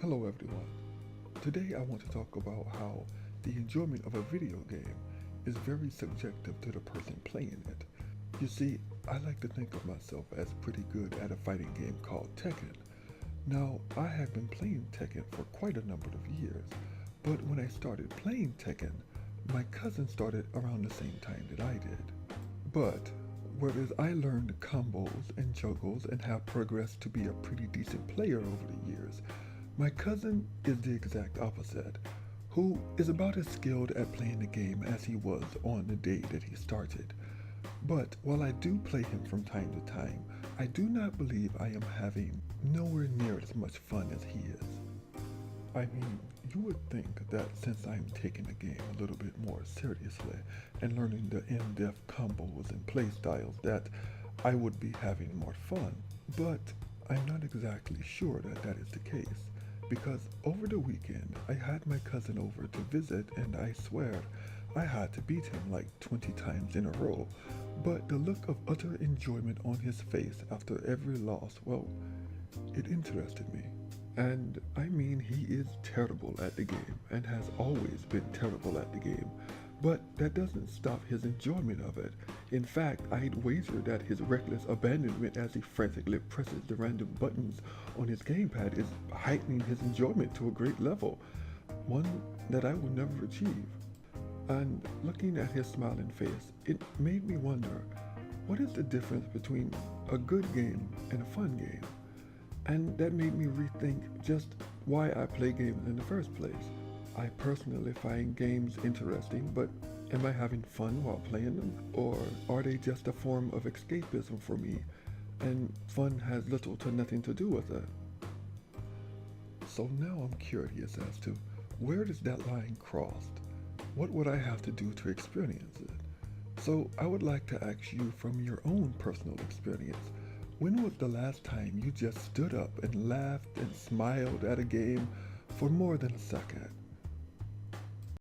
Hello everyone. Today I want to talk about how the enjoyment of a video game is very subjective to the person playing it. You see, I like to think of myself as pretty good at a fighting game called Tekken. Now, I have been playing Tekken for quite a number of years, but when I started playing Tekken, my cousin started around the same time that I did. But whereas I learned combos and juggles and have progressed to be a pretty decent player over the years, my cousin is the exact opposite, who is about as skilled at playing the game as he was on the day that he started. But while I do play him from time to time, I do not believe I am having nowhere near as much fun as he is. I mean, you would think that since I'm taking the game a little bit more seriously and learning the in-depth combos and playstyles that I would be having more fun, but I'm not exactly sure that that is the case because over the weekend I had my cousin over to visit and I swear I had to beat him like 20 times in a row, but the look of utter enjoyment on his face after every loss, well, it interested me. And I mean, he is terrible at the game and has always been terrible at the game. But that doesn't stop his enjoyment of it. In fact, I'd wager that his reckless abandonment as he frantically presses the random buttons on his gamepad is heightening his enjoyment to a great level, one that I will never achieve. And looking at his smiling face, it made me wonder, what is the difference between a good game and a fun game? And that made me rethink just why I play games in the first place. I personally find games interesting, but am I having fun while playing them? Or are they just a form of escapism for me, and fun has little to nothing to do with it? So now I'm curious as to where does that line cross? What would I have to do to experience it? So I would like to ask you from your own personal experience, when was the last time you just stood up and laughed and smiled at a game for more than a second?